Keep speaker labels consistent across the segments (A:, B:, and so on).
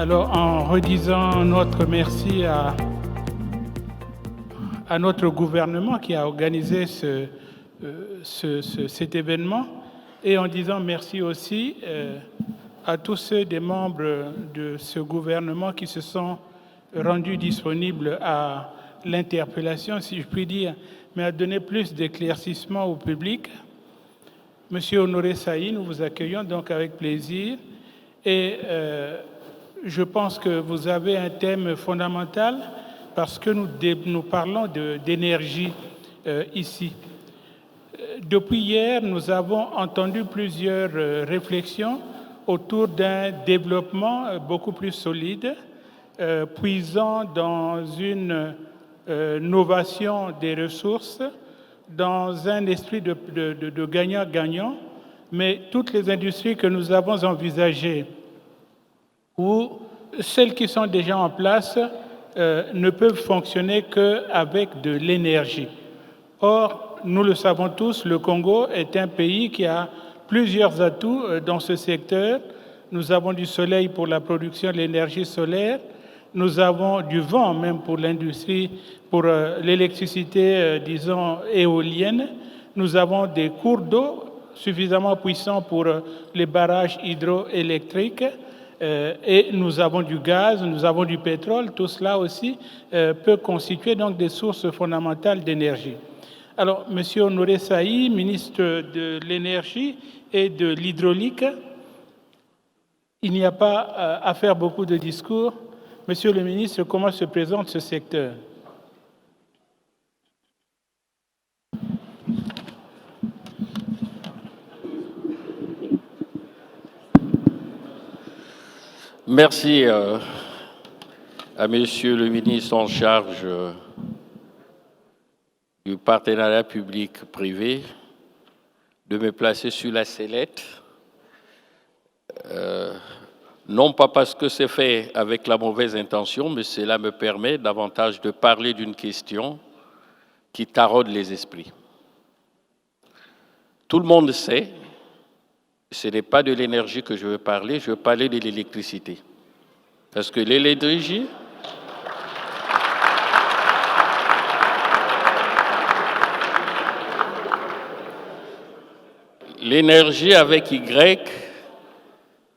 A: Alors, en redisant notre merci à notre gouvernement qui a organisé cet événement, et en disant merci aussi à tous ceux des membres de ce gouvernement qui se sont rendus disponibles à l'interpellation, si je puis dire, mais à donner plus d'éclaircissements au public. Monsieur Honoré Saï, nous vous accueillons donc avec plaisir, et je pense que vous avez un thème fondamental parce que nous parlons d'énergie ici. Depuis hier, nous avons entendu plusieurs réflexions autour d'un développement beaucoup plus solide, puisant dans une novation des ressources, dans un esprit de gagnant-gagnant, mais toutes les industries que nous avons envisagées ou celles qui sont déjà en place ne peuvent fonctionner qu'avec de l'énergie. Or, nous le savons tous, le Congo est un pays qui a plusieurs atouts dans ce secteur. Nous avons du soleil pour la production de l'énergie solaire, nous avons du vent même pour l'industrie, pour l'électricité, disons, éolienne. Nous avons des cours d'eau suffisamment puissants pour les barrages hydroélectriques. Et nous avons du gaz, nous avons du pétrole, tout cela aussi peut constituer donc des sources fondamentales d'énergie. Alors, M. Honoré Saï, ministre de l'Énergie et de l'Hydraulique, il n'y a pas à faire beaucoup de discours. Monsieur le ministre, comment se présente ce secteur ?
B: Merci à Monsieur le ministre en charge du partenariat public-privé de me placer sur la sellette. Non pas parce que c'est fait avec la mauvaise intention, mais cela me permet davantage de parler d'une question qui taraude les esprits. Tout le monde sait, ce n'est pas de l'énergie que je veux parler de l'électricité. Parce que l'énergie, l'énergie avec Y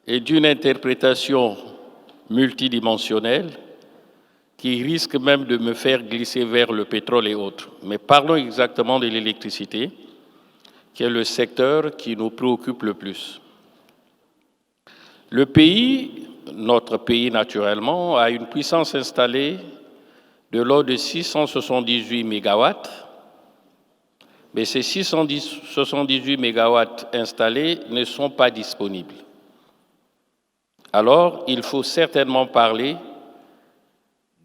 B: est d'une interprétation multidimensionnelle qui risque même de me faire glisser vers le pétrole et autres. Mais parlons exactement de l'électricité, qui est le secteur qui nous préoccupe le plus. Le pays, notre pays naturellement, a une puissance installée de l'ordre de 678 mégawatts, mais ces 678 mégawatts installés ne sont pas disponibles. Alors, il faut certainement parler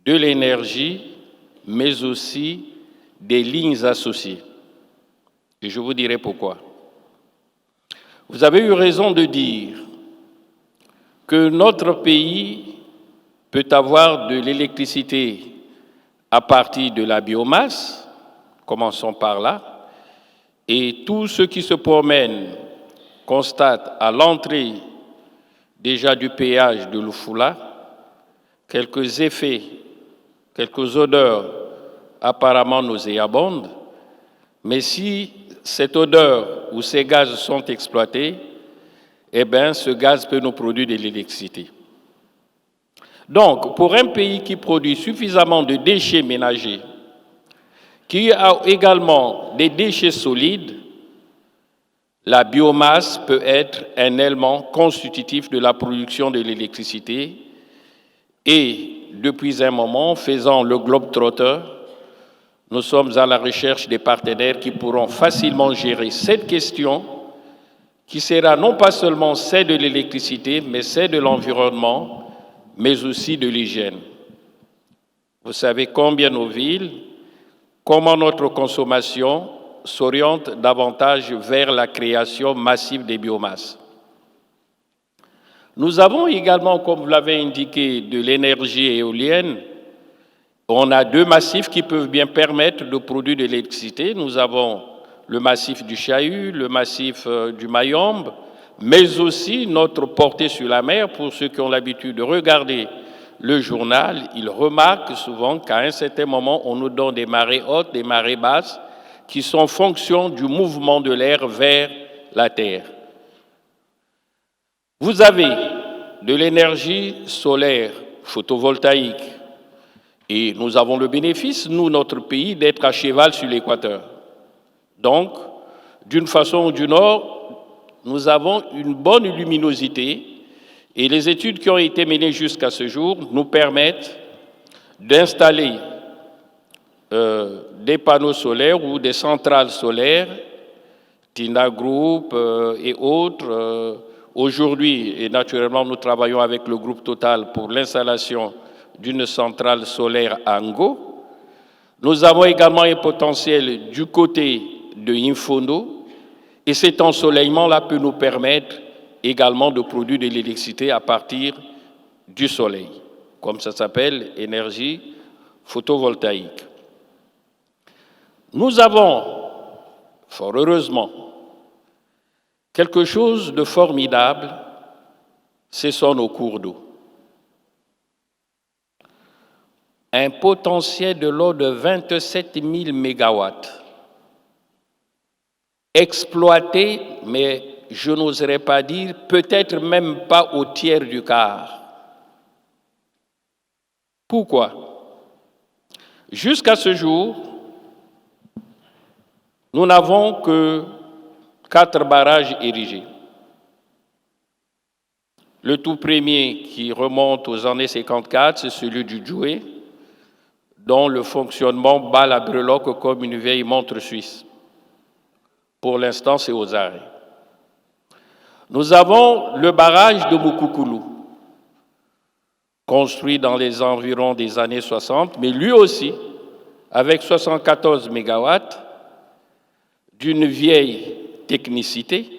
B: de l'énergie, mais aussi des lignes associées. Et je vous dirai pourquoi. Vous avez eu raison de dire que notre pays peut avoir de l'électricité à partir de la biomasse, commençons par là, et tous ceux qui se promènent constatent à l'entrée déjà du péage de Lufula quelques effets, quelques odeurs apparemment nauséabondes, mais si cette odeur ou ces gaz sont exploités, eh bien, ce gaz peut nous produire de l'électricité. Donc, pour un pays qui produit suffisamment de déchets ménagers, qui a également des déchets solides, la biomasse peut être un élément constitutif de la production de l'électricité. Et depuis un moment, faisant le globe-trotter, nous sommes à la recherche des partenaires qui pourront facilement gérer cette question, qui sera non pas seulement celle de l'électricité, mais celle de l'environnement, mais aussi de l'hygiène. Vous savez combien nos villes, comment notre consommation s'oriente davantage vers la création massive des biomasses. Nous avons également, comme vous l'avez indiqué, de l'énergie éolienne. On a deux massifs qui peuvent bien permettre de produire de l'électricité. Nous avons le massif du Chahut, le massif du Mayombe, mais aussi notre portée sur la mer. Pour ceux qui ont l'habitude de regarder le journal, ils remarquent souvent qu'à un certain moment, on nous donne des marées hautes, des marées basses, qui sont fonction du mouvement de l'air vers la Terre. Vous avez de l'énergie solaire photovoltaïque et nous avons le bénéfice, nous, notre pays, d'être à cheval sur l'équateur. Donc, d'une façon ou d'une autre, nous avons une bonne luminosité et les études qui ont été menées jusqu'à ce jour nous permettent d'installer des panneaux solaires ou des centrales solaires, Tina Group et autres. Aujourd'hui, et naturellement, nous travaillons avec le groupe Total pour l'installation d'une centrale solaire à Ngo. Nous avons également un potentiel du côté de Infondo, et cet ensoleillement-là peut nous permettre également de produire de l'électricité à partir du soleil, comme ça s'appelle énergie photovoltaïque. Nous avons, fort heureusement, quelque chose de formidable, ce sont nos cours d'eau. Un potentiel de l'ordre de 27 000 mégawatts. Exploité, mais je n'oserais pas dire, peut-être même pas au tiers du quart. Pourquoi? Jusqu'à ce jour, nous n'avons que 4 barrages érigés. Le tout premier qui remonte aux années 54, c'est celui du Djoué, dont le fonctionnement bat la breloque comme une vieille montre suisse. Pour l'instant, c'est aux arrêts. Nous avons le barrage de Mukukulu, construit dans les environs des années 60, mais lui aussi, avec 74 mégawatts, d'une vieille technicité,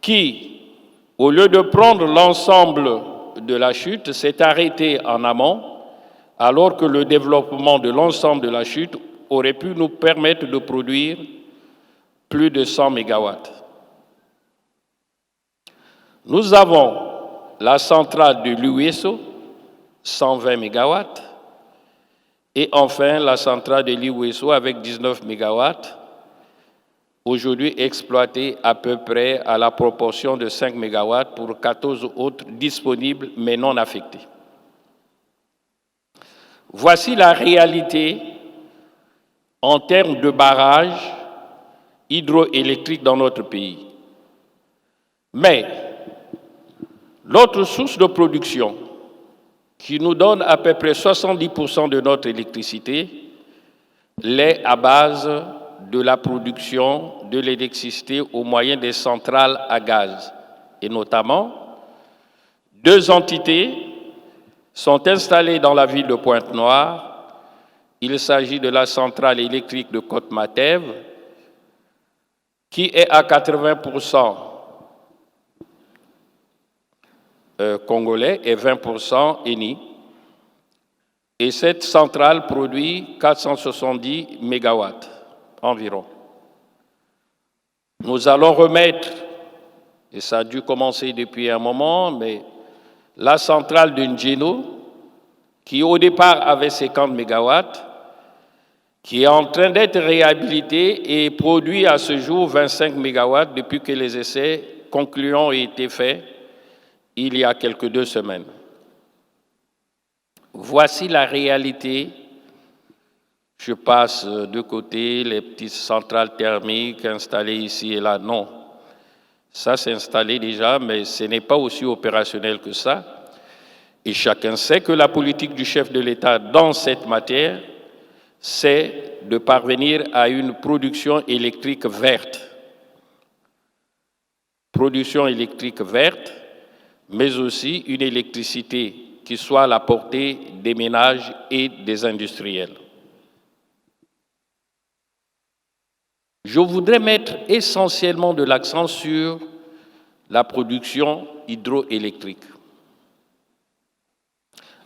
B: qui, au lieu de prendre l'ensemble de la chute, s'est arrêté en amont, alors que le développement de l'ensemble de la chute aurait pu nous permettre de produire plus de 100 mégawatts. Nous avons la centrale de l'Ueso, 120 mégawatts, et enfin la centrale de l'Ueso avec 19 mégawatts, aujourd'hui exploitée à peu près à la proportion de 5 mégawatts pour 14 autres disponibles mais non affectés. Voici la réalité en termes de barrages hydroélectriques dans notre pays. Mais l'autre source de production qui nous donne à peu près 70% de notre électricité l'est à base de la production de l'électricité au moyen des centrales à gaz. Et notamment, 2 entités sont installées dans la ville de Pointe-Noire. Il s'agit de la centrale électrique de Côte-Matev, qui est à 80% congolais et 20% ENI. Et cette centrale produit 470 mégawatts environ. Nous allons remettre, et ça a dû commencer depuis un moment, mais la centrale de Njeno, qui au départ avait 50 mégawatts, qui est en train d'être réhabilitée et produit à ce jour 25 mégawatts depuis que les essais concluants ont été faits il y a quelques 2 semaines. Voici la réalité. Je passe de côté les petites centrales thermiques installées ici et là. Non, ça c'est installé déjà, mais ce n'est pas aussi opérationnel que ça. Et chacun sait que la politique du chef de l'État dans cette matière, c'est de parvenir à une production électrique verte. Production électrique verte, mais aussi une électricité qui soit à la portée des ménages et des industriels. Je voudrais mettre essentiellement de l'accent sur la production hydroélectrique.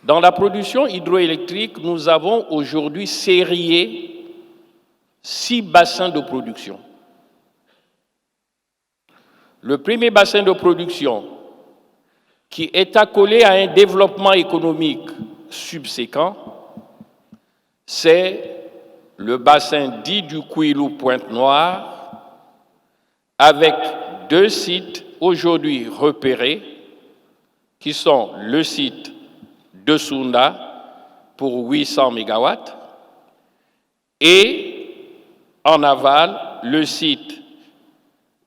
B: Dans la production hydroélectrique, nous avons aujourd'hui sérié 6 bassins de production. Le premier bassin de production qui est accolé à un développement économique subséquent, c'est le bassin dit du Kouilou-Pointe-Noire, avec 2 sites aujourd'hui repérés, qui sont le site de Sounda pour 800 MW et en aval, le site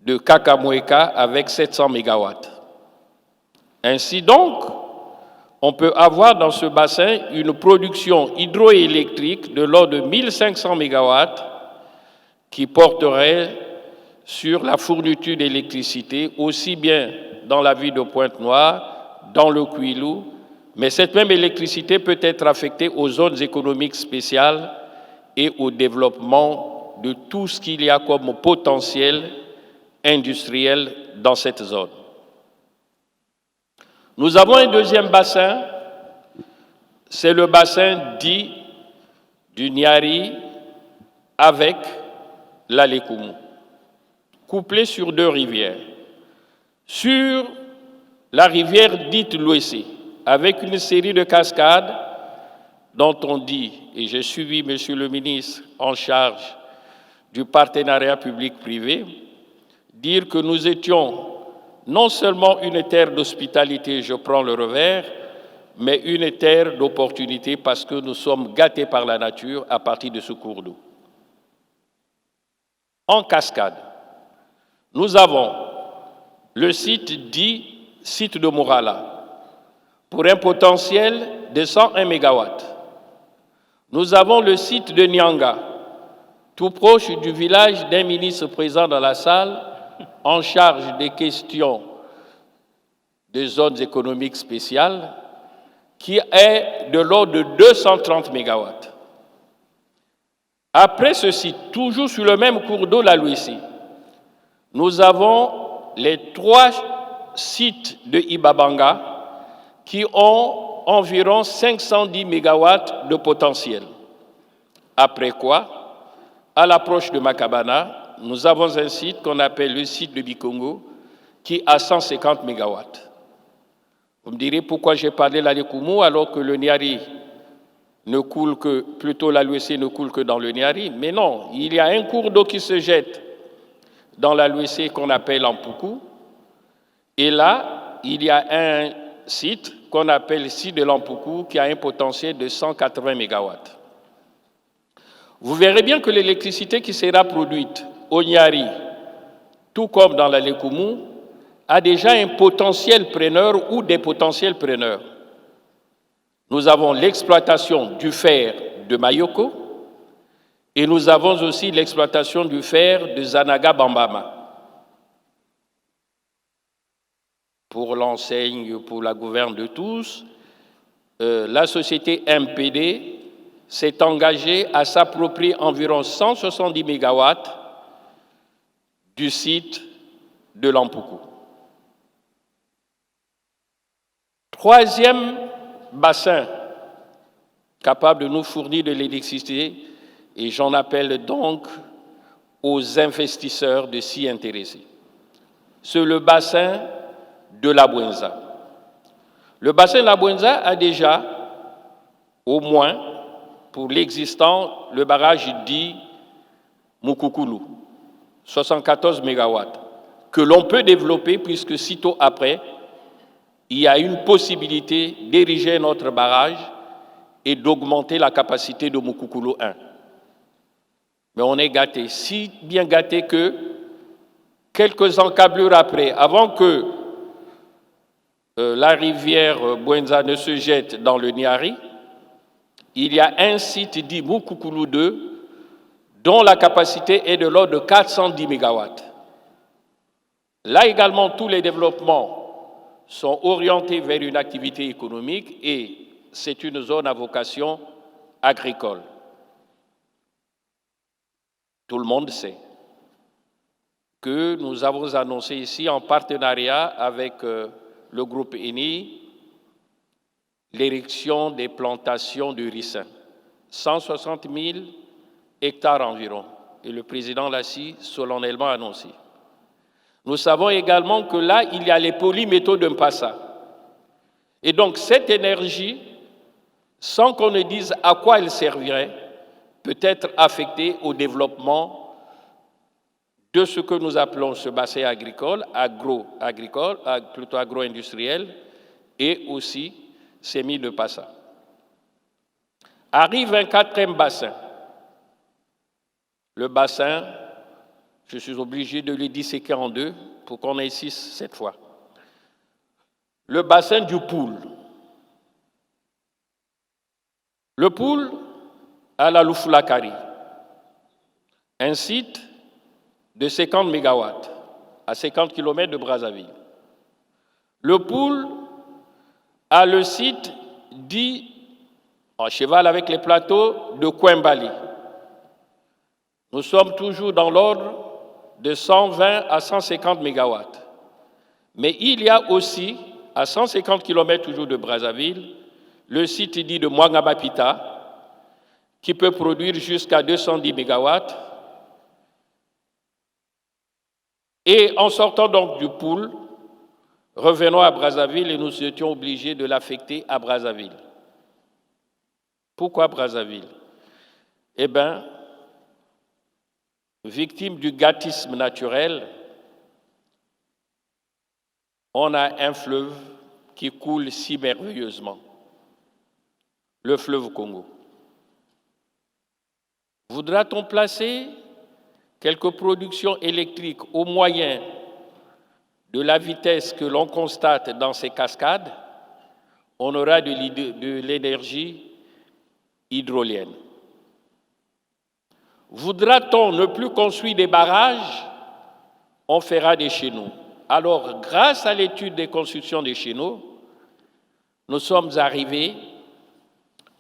B: de Kakamoueka avec 700 MW. Ainsi donc, on peut avoir dans ce bassin une production hydroélectrique de l'ordre de 1500 MW qui porterait sur la fourniture d'électricité, aussi bien dans la ville de Pointe-Noire, dans le Kouilou, mais cette même électricité peut être affectée aux zones économiques spéciales et au développement de tout ce qu'il y a comme potentiel industriel dans cette zone. Nous avons un deuxième bassin, c'est le bassin dit du Niari avec l'Alekoumou, couplé sur 2 rivières. Sur la rivière dite Louessé, avec une série de cascades dont on dit, et j'ai suivi Monsieur le ministre en charge du partenariat public-privé, dire que nous étions non seulement une terre d'hospitalité, je prends le revers, mais une terre d'opportunité parce que nous sommes gâtés par la nature à partir de ce cours d'eau. En cascade, nous avons le site dit site de Morala, pour un potentiel de 101 MW. Nous avons le site de Nyanga, tout proche du village d'un ministre présent dans la salle, en charge des questions des zones économiques spéciales, qui est de l'ordre de 230 MW. Après ce site, toujours sur le même cours d'eau, la Louissi, nous avons les 3 sites de Ibabanga qui ont environ 510 MW de potentiel. Après quoi, à l'approche de Makabana, nous avons un site qu'on appelle le site de Bikongo qui a 150 MW. Vous me direz pourquoi j'ai parlé de l'Alekoumou alors que le Niari ne coule que, plutôt la Louessé ne coule que dans le Niari. Mais non, il y a un cours d'eau qui se jette dans la Louessé qu'on appelle Ampoukou. Et là, il y a un site qu'on appelle le site de l'Ampoukou qui a un potentiel de 180 MW. Vous verrez bien que l'électricité qui sera produite au Niari, tout comme dans l'Alekoumou, a déjà un potentiel preneur ou des potentiels preneurs. Nous avons l'exploitation du fer de Mayoko et nous avons aussi l'exploitation du fer de Zanaga-Bambama. Pour l'enseigne, pour la gouverne de tous, la société MPD s'est engagée à s'approprier environ 170 MW du site de l'Ampoukou. Troisième bassin capable de nous fournir de l'électricité, et j'en appelle donc aux investisseurs de s'y intéresser. C'est le bassin de la Bouenza. Le bassin de la Bouenza a déjà, au moins, pour l'existant, le barrage dit Mukukulu, 74 MW, que l'on peut développer puisque sitôt après, il y a une possibilité d'ériger notre barrage et d'augmenter la capacité de Mukukulu 1. Mais on est gâté, si bien gâté que quelques encablures après, avant que la rivière Bouenza ne se jette dans le Niari, il y a un site dit Mukukulu 2 dont la capacité est de l'ordre de 410 MW. Là également, tous les développements sont orientés vers une activité économique et c'est une zone à vocation agricole. Tout le monde sait que nous avons annoncé ici en partenariat avec le groupe ENI l'érection des plantations de ricin, 160 000 hectares environ, et le président l'a solennellement annoncé. Nous savons également que là, il y a les polymétaux de Mpassa. Et donc, cette énergie, sans qu'on ne dise à quoi elle servirait, peut être affectée au développement de ce que nous appelons ce bassin agricole, plutôt agro-industriel, et aussi ces mines de Passa. Arrive un quatrième bassin. Le bassin, je suis obligé de le disséquer en deux pour qu'on ait 6 cette fois. Le bassin du Poul. Le Poul à la Louflakari, un site de 50 MW à 50 km de Brazzaville. Le Poul a le site dit en cheval avec les plateaux de Kouembali. Nous sommes toujours dans l'ordre de 120 à 150 MW. Mais il y a aussi, à 150 km toujours de Brazzaville, le site dit de Mwangabapita, qui peut produire jusqu'à 210 MW. Et en sortant donc du Poul, revenons à Brazzaville et nous étions obligés de l'affecter à Brazzaville. Pourquoi Brazzaville? Eh bien, victime du gâtisme naturel, on a un fleuve qui coule si merveilleusement, le fleuve Congo. Voudra-t-on placer quelques productions électriques au moyen de la vitesse que l'on constate dans ces cascades? On aura de l'énergie hydrolienne. Voudra-t-on ne plus construire des barrages? On fera des chéneaux. Alors, grâce à l'étude des constructions des chéneaux, nous sommes arrivés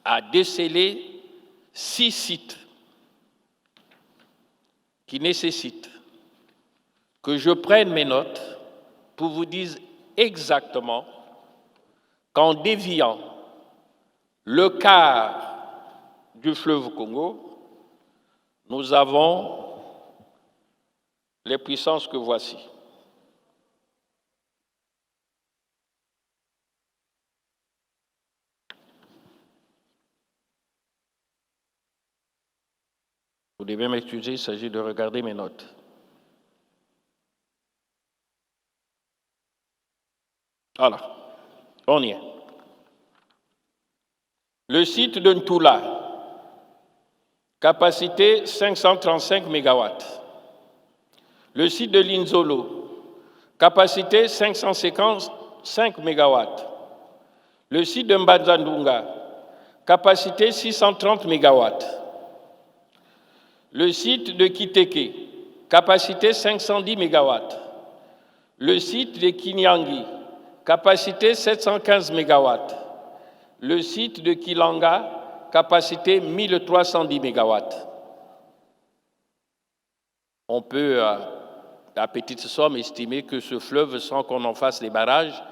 B: à déceler 6 sites qui nécessitent que je prenne mes notes pour vous dire exactement qu'en déviant le quart du fleuve Congo, nous avons les puissances que voici. Vous devez m'excuser, il s'agit de regarder mes notes. Voilà, on y est. Le site de Ntoula, capacité 535 MW. Le site de Linzolo, capacité 555 MW. Le site de Mbazandunga, capacité 630 MW. Le site de Kiteke, capacité 510 MW. Le site de Kinyangi, capacité 715 MW. Le site de Kilanga, capacité 1310 MW. On peut, à petite somme, estimer que ce fleuve, sans qu'on en fasse des barrages,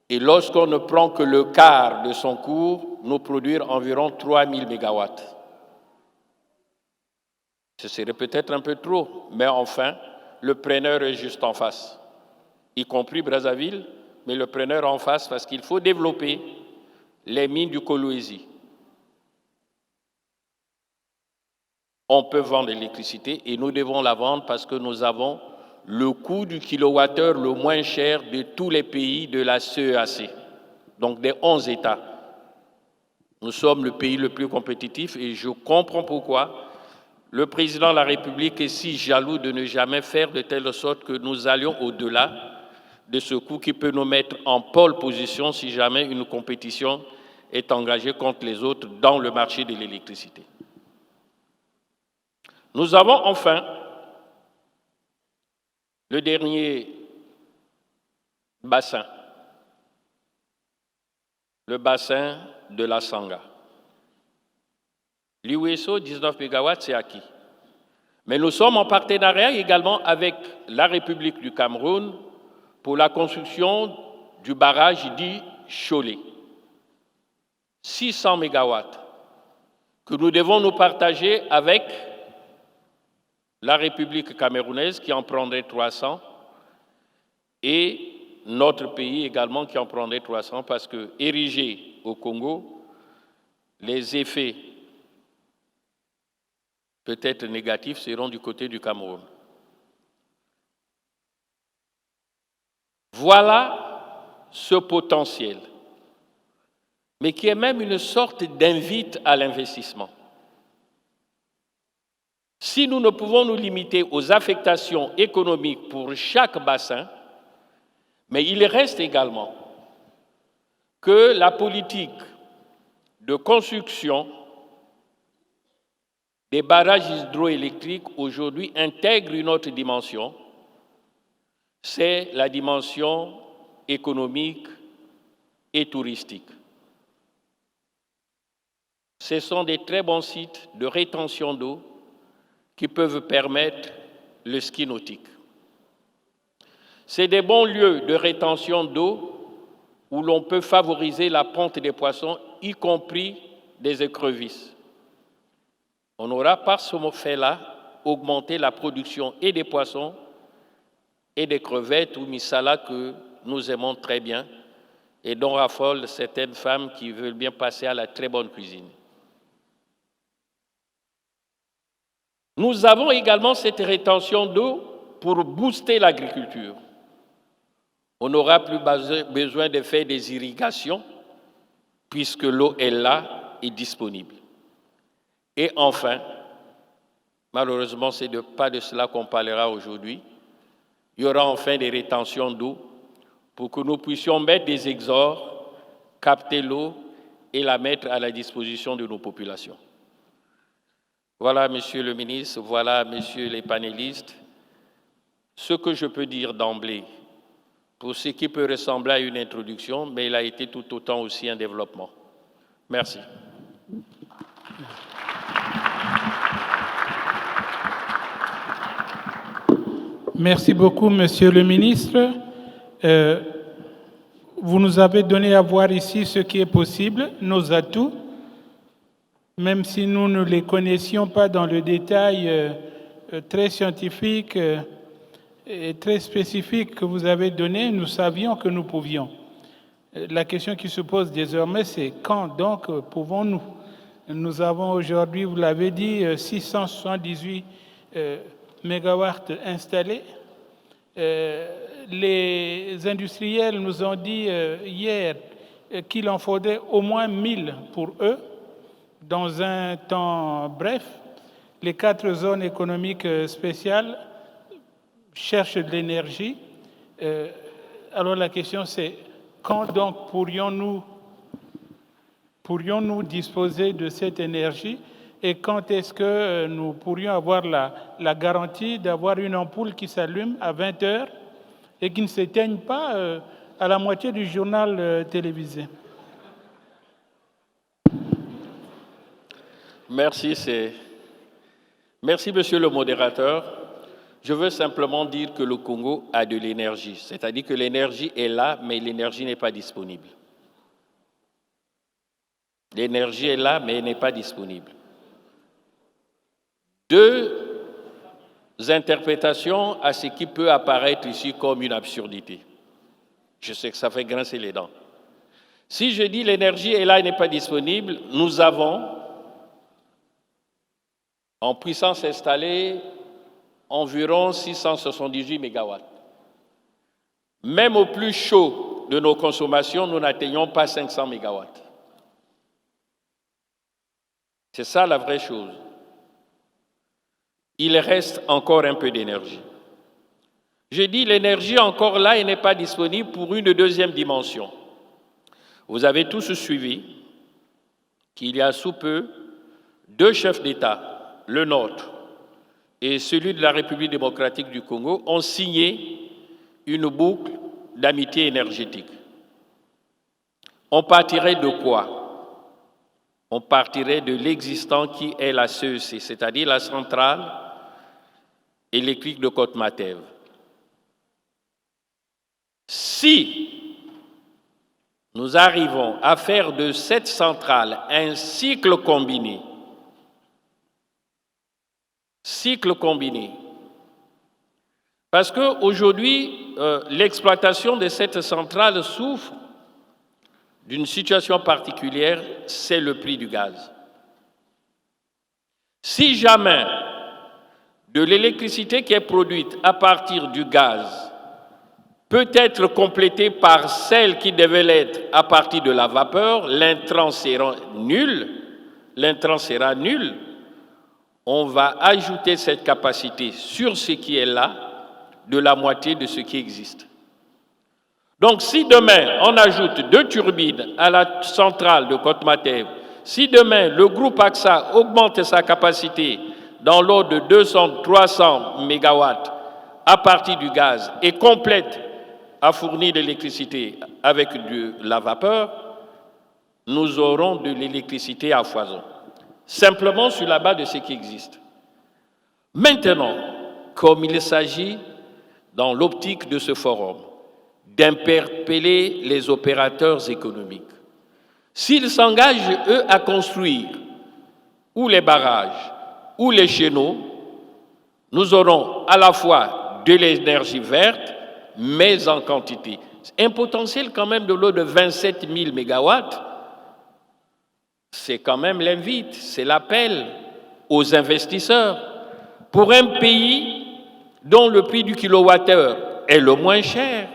B: et lorsqu'on ne prend que le quart de son cours, nous produire environ 3000 MW. Ce serait peut-être un peu trop, mais enfin, le preneur est juste en face, y compris Brazzaville, mais le preneur en face parce qu'il faut développer les mines du Kolwezi. On peut vendre l'électricité et nous devons la vendre parce que nous avons le coût du kilowattheure le moins cher de tous les pays de la CEAC, donc des 11 États. Nous sommes le pays le plus compétitif et je comprends pourquoi le président de la République est si jaloux de ne jamais faire de telle sorte que nous allions au-delà de ce coût qui peut nous mettre en pole position si jamais une compétition est engagée contre les autres dans le marché de l'électricité. Nous avons enfin le dernier bassin, le bassin de la Sanga. L'USO, 19 MW, c'est acquis. Mais nous sommes en partenariat également avec la République du Cameroun pour la construction du barrage dit Cholet. 600 MW que nous devons nous partager avec la République camerounaise qui en prendrait 300 et notre pays également qui en prendrait 300 parce que érigé au Congo, les effets peut-être négatifs seront du côté du Cameroun. Voilà ce potentiel, mais qui est même une sorte d'invite à l'investissement. Si nous ne pouvons nous limiter aux affectations économiques pour chaque bassin, mais il reste également que la politique de construction des barrages hydroélectriques aujourd'hui intègre une autre dimension, c'est la dimension économique et touristique. Ce sont des très bons sites de rétention d'eau qui peuvent permettre le ski nautique. C'est des bons lieux de rétention d'eau où l'on peut favoriser la ponte des poissons, y compris des écrevisses. On aura par ce fait-là augmenté la production et des poissons et des crevettes ou misala que nous aimons très bien et dont raffolent certaines femmes qui veulent bien passer à la très bonne cuisine. Nous avons également cette rétention d'eau pour booster l'agriculture. On n'aura plus besoin de faire des irrigations puisque l'eau est là et disponible. Et enfin, malheureusement, ce n'est pas de cela qu'on parlera aujourd'hui, il y aura enfin des rétentions d'eau pour que nous puissions mettre des exhors, capter l'eau et la mettre à la disposition de nos populations. Voilà, Monsieur le ministre, voilà, Messieurs les panélistes, ce que je peux dire d'emblée pour ce qui peut ressembler à une introduction, mais il a été tout autant aussi un développement. Merci.
A: Merci beaucoup, Monsieur le ministre. Vous nous avez donné à voir ici ce qui est possible, nos atouts, même si nous ne les connaissions pas dans le détail très scientifique et très spécifique que vous avez donné, nous savions que nous pouvions. La question qui se pose désormais, c'est quand donc pouvons-nous? Nous avons aujourd'hui, vous l'avez dit, 678 mégawatts installés. Les industriels nous ont dit hier qu'il en faudrait au moins 1000 pour eux dans un temps bref. Les 4 zones économiques spéciales cherchent de l'énergie. Alors la question c'est quand donc pourrions-nous disposer de cette énergie et quand est-ce que nous pourrions avoir la garantie d'avoir une ampoule qui s'allume à 20 heures et qui ne s'éteigne pas à la moitié du journal télévisé?
B: Merci, Monsieur le modérateur. Je veux simplement dire que le Congo a de l'énergie, c'est-à-dire que l'énergie est là, mais l'énergie n'est pas disponible. L'énergie est là, mais elle n'est pas disponible. 2 interprétations à ce qui peut apparaître ici comme une absurdité. Je sais que ça fait grincer les dents. Si je dis l'énergie est là et n'est pas disponible, nous avons en puissance installée environ 678 mégawatts. Même au plus chaud de nos consommations, nous n'atteignons pas 500 mégawatts. C'est ça la vraie chose. Il reste encore un peu d'énergie. Je dis l'énergie encore là et n'est pas disponible pour une deuxième dimension. Vous avez tous suivi qu'il y a sous peu 2 chefs d'État, le nôtre et celui de la République démocratique du Congo, ont signé une boucle d'amitié énergétique. On partirait de quoi? On partirait de l'existant qui est la CEC, c'est-à-dire la centrale électrique de Côte-Matev. Si nous arrivons à faire de cette centrale un cycle combiné, Parce qu'aujourd'hui, l'exploitation de cette centrale souffre d'une situation particulière, c'est le prix du gaz. Si jamais de l'électricité qui est produite à partir du gaz peut être complétée par celle qui devait l'être à partir de la vapeur, l'intrant sera nul. On va ajouter cette capacité sur ce qui est là, de la moitié de ce qui existe. Donc si demain on ajoute 2 turbines à la centrale de Côte-Matev, si demain le groupe AXA augmente sa capacité dans l'ordre de 200-300 mégawatts à partir du gaz et complète à fournir de l'électricité avec de la vapeur, nous aurons de l'électricité à foison, simplement sur la base de ce qui existe. Maintenant, comme il s'agit, dans l'optique de ce forum, d'interpeller les opérateurs économiques, s'ils s'engagent, eux, à construire ou les barrages ou les chéneaux, nous aurons à la fois de l'énergie verte, mais en quantité. Un potentiel quand même de l'eau de 27 000 mégawatts, c'est quand même l'invite, c'est l'appel aux investisseurs. Pour un pays dont le prix du kilowattheure est le moins cher,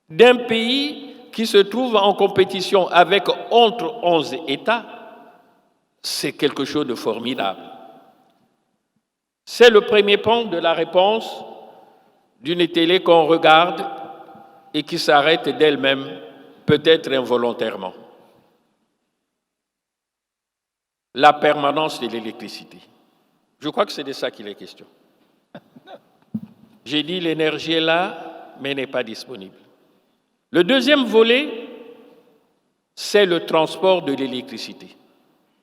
B: d'un pays qui se trouve en compétition avec entre 11 États, c'est quelque chose de formidable. C'est le premier point de la réponse d'une télé qu'on regarde et qui s'arrête d'elle-même, peut-être involontairement. La permanence de l'électricité. Je crois que c'est de ça qu'il est question. J'ai dit l'énergie est là, mais n'est pas disponible. Le deuxième volet, c'est le transport de l'électricité.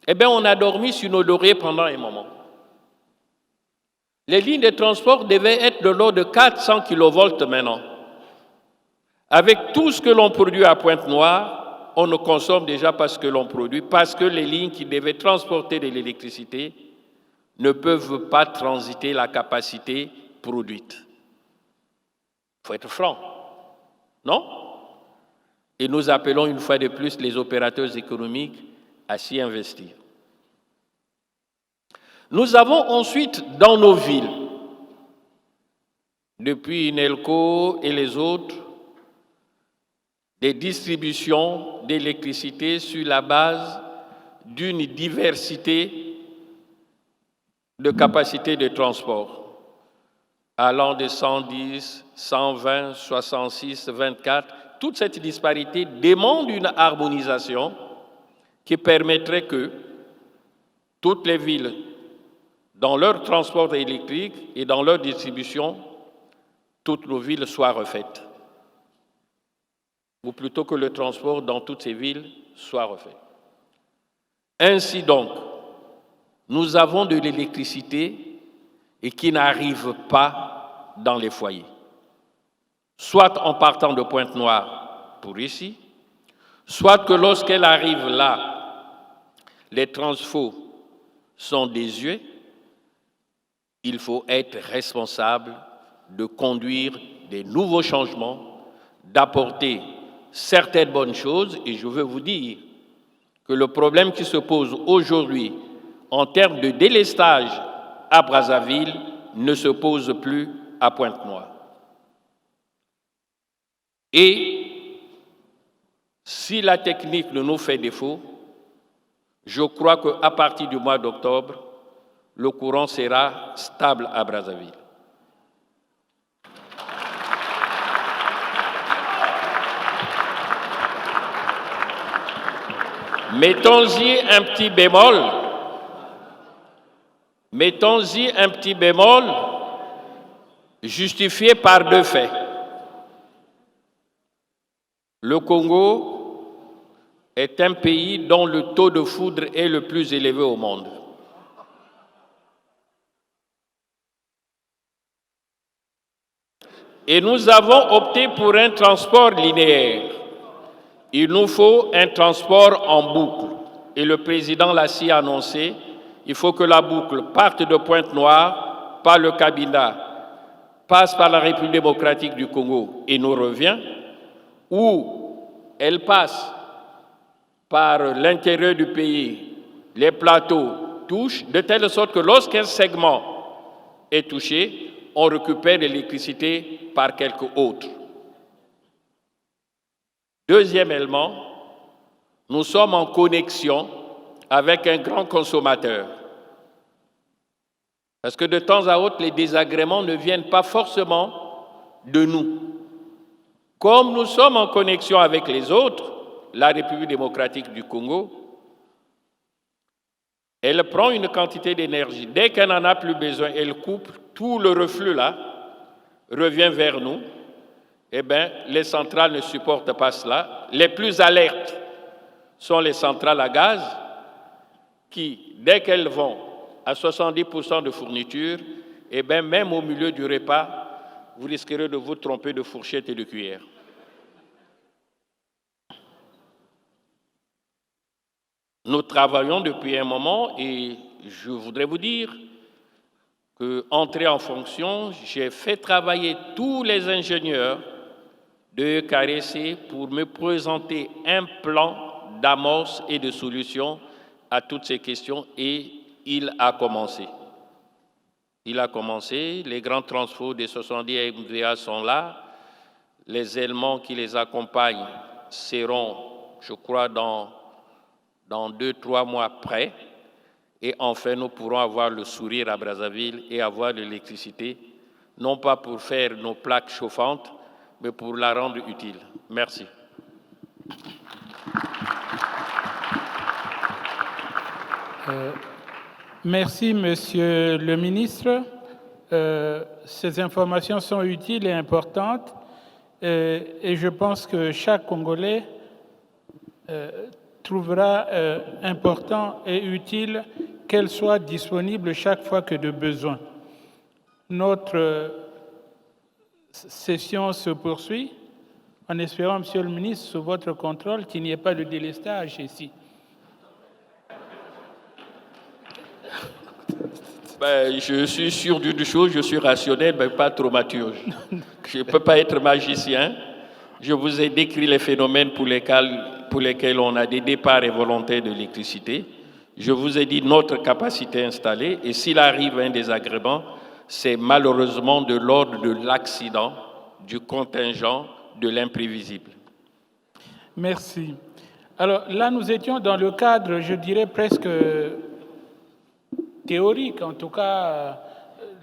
B: Eh bien, on a dormi sur nos lauriers pendant un moment. Les lignes de transport devaient être de l'ordre de 400 kV maintenant. Avec tout ce que l'on produit à Pointe-Noire, on ne consomme déjà pas ce que l'on produit parce que les lignes qui devaient transporter de l'électricité ne peuvent pas transiter la capacité produite. Il faut être franc, non? Et nous appelons une fois de plus les opérateurs économiques à s'y investir. Nous avons ensuite dans nos villes, depuis INELCO et les autres, des distributions d'électricité sur la base d'une diversité de capacités de transport, allant de 110, 120, 66, 24. Toute cette disparité demande une harmonisation qui permettrait que toutes les villes, dans leur transport électrique et dans leur distribution, toutes nos villes soient refaites. Ou plutôt que le transport dans toutes ces villes soit refait. Ainsi donc, nous avons de l'électricité et qui n'arrive pas dans les foyers. Soit en partant de Pointe-Noire pour ici, soit que lorsqu'elle arrive là, les transfos sont désuets, il faut être responsable de conduire des nouveaux changements, d'apporter certaines bonnes choses, et je veux vous dire que le problème qui se pose aujourd'hui en termes de délestage à Brazzaville ne se pose plus à Pointe-Noire. Et si la technique ne nous fait défaut, je crois qu'à partir du mois d'octobre, le courant sera stable à Brazzaville. Mettons-y un petit bémol, justifié par deux faits. Le Congo est un pays dont le taux de foudre est le plus élevé au monde. Et nous avons opté pour un transport linéaire. Il nous faut un transport en boucle. Et le président l'a si annoncé, il faut que la boucle parte de Pointe-Noire par le Cabinda, passe par la République démocratique du Congo et nous revient, ou elle passe par l'intérieur du pays, les plateaux touchent, de telle sorte que lorsqu'un segment est touché, on récupère l'électricité par quelque autre. Deuxième élément, nous sommes en connexion avec un grand consommateur. Parce que de temps à autre, les désagréments ne viennent pas forcément de nous. Comme nous sommes en connexion avec les autres, la République démocratique du Congo, elle prend une quantité d'énergie. Dès qu'elle n'en a plus besoin, elle coupe, tout le reflux là revient vers nous. Eh bien, les centrales ne supportent pas cela. Les plus alertes sont les centrales à gaz qui, dès qu'elles vont à 70% de fourniture, eh bien, même au milieu du repas, vous risquerez de vous tromper de fourchette et de cuillère. Nous travaillons depuis un moment et je voudrais vous dire qu'entré en fonction, j'ai fait travailler tous les ingénieurs de KRC pour me présenter un plan d'amorce et de solution à toutes ces questions et il a commencé. Il a commencé, les grands transfos des 70 MVA sont là, les éléments qui les accompagnent seront, je crois, dans 2-3 mois près. Et enfin, nous pourrons avoir le sourire à Brazzaville et avoir de l'électricité, non pas pour faire nos plaques chauffantes, mais pour la rendre utile. Merci.
A: Merci, Monsieur le ministre. Ces informations sont utiles et importantes et je pense que chaque Congolais trouvera important et utile qu'elles soient disponibles chaque fois que de besoin. Notre session se poursuit en espérant, Monsieur le ministre, sous votre contrôle, qu'il n'y ait pas de délestage ici.
B: Je suis sûr d'une chose, je suis rationnel, mais pas traumaturge. Je ne peux pas être magicien. Je vous ai décrit les phénomènes pour lesquels on a des départs involontaires de l'électricité. Je vous ai dit notre capacité installée, et s'il arrive un désagrément, c'est malheureusement de l'ordre de l'accident, du contingent, de l'imprévisible.
A: Merci. Alors là, nous étions dans le cadre, je dirais presque théorique, en tout cas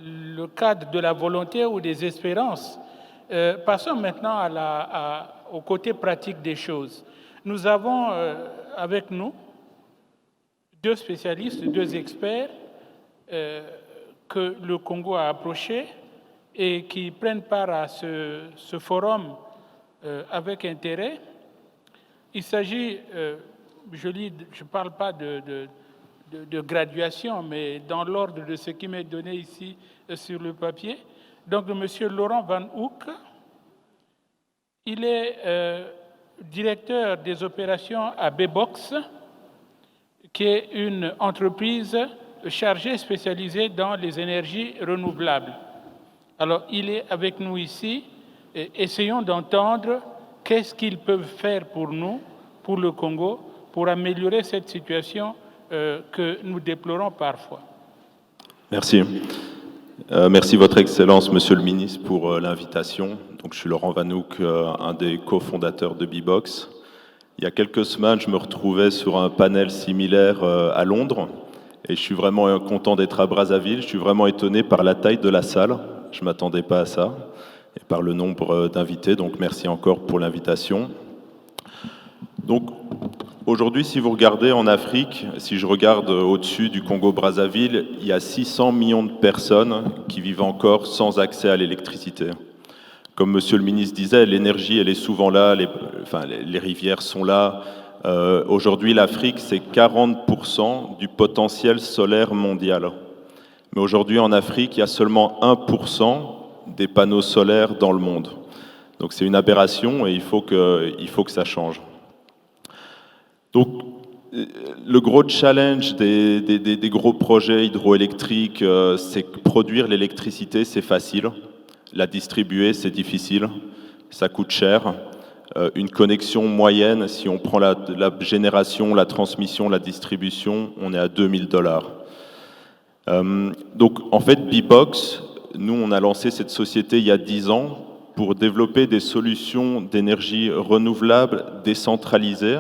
A: le cadre de la volonté ou des espérances. Passons maintenant au côté pratique des choses. Nous avons avec nous 2 spécialistes, 2 experts que le Congo a approchés et qui prennent part à ce forum avec intérêt. Il s'agit, je ne parle pas de graduation, mais dans l'ordre de ce qui m'est donné ici sur le papier. Donc, de M. Laurent Van Hoek, il est directeur des opérations à Bebox, qui est une entreprise chargée, spécialisée dans les énergies renouvelables. Alors, il est avec nous ici. Et essayons d'entendre qu'est-ce qu'ils peuvent faire pour nous, pour le Congo, pour améliorer cette situation que nous déplorons parfois.
C: Merci. Merci Votre Excellence, Monsieur le Ministre, pour l'invitation. Donc, je suis Laurent Van Hoek, un des cofondateurs de Bebox. Il y a quelques semaines, je me retrouvais sur un panel similaire à Londres et je suis vraiment content d'être à Brazzaville. Je suis vraiment étonné par la taille de la salle. Je ne m'attendais pas à ça et par le nombre d'invités. Donc, merci encore pour l'invitation. Donc, aujourd'hui, si vous regardez en Afrique, si je regarde au-dessus du Congo-Brazzaville, il y a 600 millions de personnes qui vivent encore sans accès à l'électricité. Comme Monsieur le ministre disait, l'énergie, elle est souvent là, les rivières sont là. Aujourd'hui, l'Afrique, c'est 40% du potentiel solaire mondial. Mais aujourd'hui, en Afrique, il y a seulement 1% des panneaux solaires dans le monde. Donc c'est une aberration et il faut que ça change. Donc, le gros challenge des gros projets hydroélectriques, c'est que produire l'électricité, c'est facile. La distribuer, c'est difficile, ça coûte cher. Une connexion moyenne, si on prend la génération, la transmission, la distribution, on est à $2000. Donc en fait, Bbox, nous on a lancé cette société il y a 10 ans pour développer des solutions d'énergie renouvelable décentralisées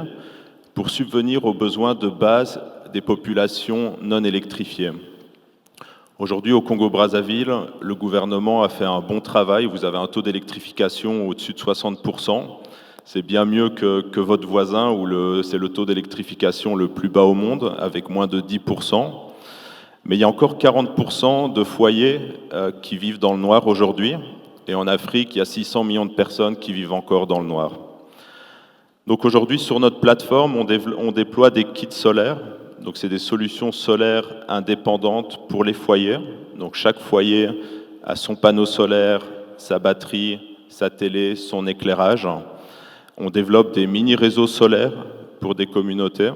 C: pour subvenir aux besoins de base des populations non électrifiées. Aujourd'hui, au Congo-Brazzaville, le gouvernement a fait un bon travail. Vous avez un taux d'électrification au-dessus de 60%. C'est bien mieux que votre voisin, où c'est le taux d'électrification le plus bas au monde, avec moins de 10%. Mais il y a encore 40% de foyers qui vivent dans le noir aujourd'hui. Et en Afrique, il y a 600 millions de personnes qui vivent encore dans le noir. Donc aujourd'hui, sur notre plateforme, on déploie des kits solaires. Donc c'est des solutions solaires indépendantes pour les foyers. Donc chaque foyer a son panneau solaire, sa batterie, sa télé, son éclairage. On développe des mini-réseaux solaires pour des communautés.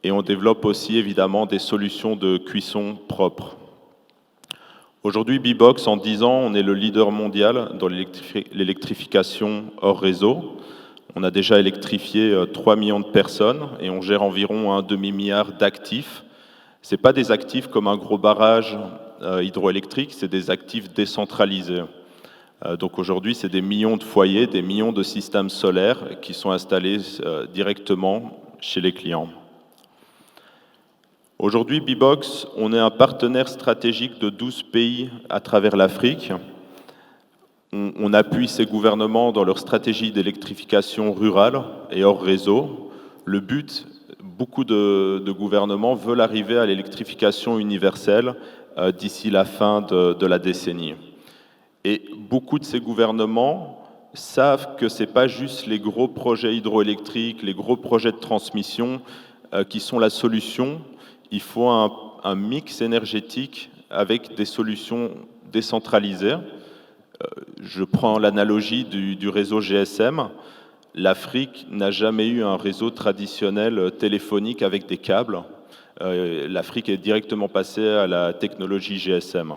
C: Et on développe aussi évidemment des solutions de cuisson propres. Aujourd'hui, Bbox, en 10 ans, on est le leader mondial dans l'électrification hors réseau. On a déjà électrifié 3 millions de personnes et on gère environ un demi-milliard d'actifs. Ce n'est pas des actifs comme un gros barrage hydroélectrique, c'est des actifs décentralisés. Donc aujourd'hui, c'est des millions de foyers, des millions de systèmes solaires qui sont installés directement chez les clients. Aujourd'hui, Bbox, on est un partenaire stratégique de 12 pays à travers l'Afrique. On appuie ces gouvernements dans leur stratégie d'électrification rurale et hors réseau. Le but, beaucoup de gouvernements veulent arriver à l'électrification universelle d'ici la fin de la décennie. Et beaucoup de ces gouvernements savent que ce n'est pas juste les gros projets hydroélectriques, les gros projets de transmission qui sont la solution. Il faut un mix énergétique avec des solutions décentralisées. Je prends l'analogie du réseau GSM. L'Afrique n'a jamais eu un réseau traditionnel téléphonique avec des câbles. L'Afrique est directement passée à la technologie GSM.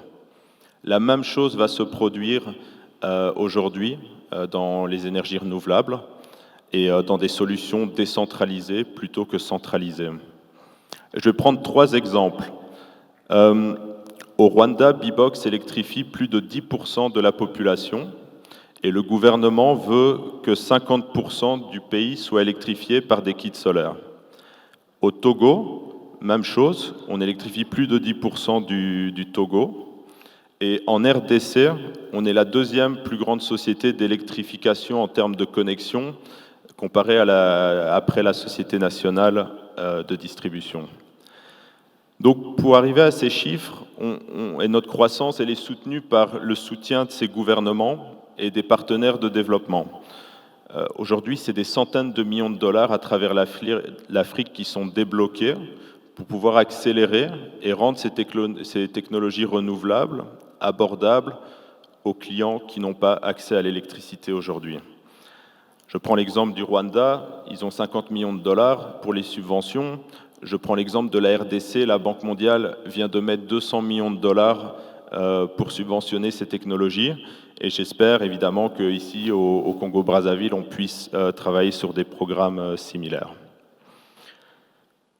C: La même chose va se produire aujourd'hui dans les énergies renouvelables et dans des solutions décentralisées plutôt que centralisées. Je vais prendre 3 exemples. Au Rwanda, Bbox électrifie plus de 10% de la population et le gouvernement veut que 50% du pays soit électrifié par des kits solaires. Au Togo, même chose, on électrifie plus de 10% du Togo. Et en RDC, on est la 2e plus grande société d'électrification en termes de connexion, comparée après la Société nationale de distribution. Donc, pour arriver à ces chiffres, et notre croissance, elle est soutenue par le soutien de ces gouvernements et des partenaires de développement. Aujourd'hui, c'est des centaines de millions de dollars à travers l'Afrique qui sont débloqués pour pouvoir accélérer et rendre ces technologies renouvelables, abordables aux clients qui n'ont pas accès à l'électricité aujourd'hui. Je prends l'exemple du Rwanda, ils ont 50 millions de dollars pour les subventions. Je prends l'exemple de la RDC, la Banque mondiale vient de mettre 200 millions de dollars pour subventionner ces technologies. Et j'espère évidemment qu'ici, au Congo-Brazzaville, on puisse travailler sur des programmes similaires.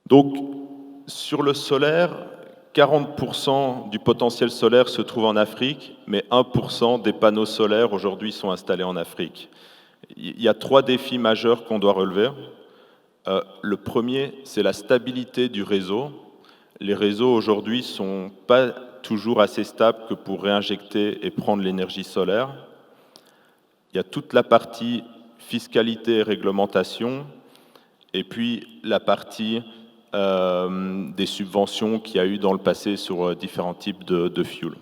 C: Donc, sur le solaire, 40% du potentiel solaire se trouve en Afrique, mais 1% des panneaux solaires aujourd'hui sont installés en Afrique. Il y a 3 défis majeurs qu'on doit relever. Le premier, c'est la stabilité du réseau. Les réseaux aujourd'hui ne sont pas toujours assez stables que pour réinjecter et prendre l'énergie solaire. Il y a toute la partie fiscalité et réglementation, et puis la partie des subventions qu'il y a eu dans le passé sur différents types de fuel.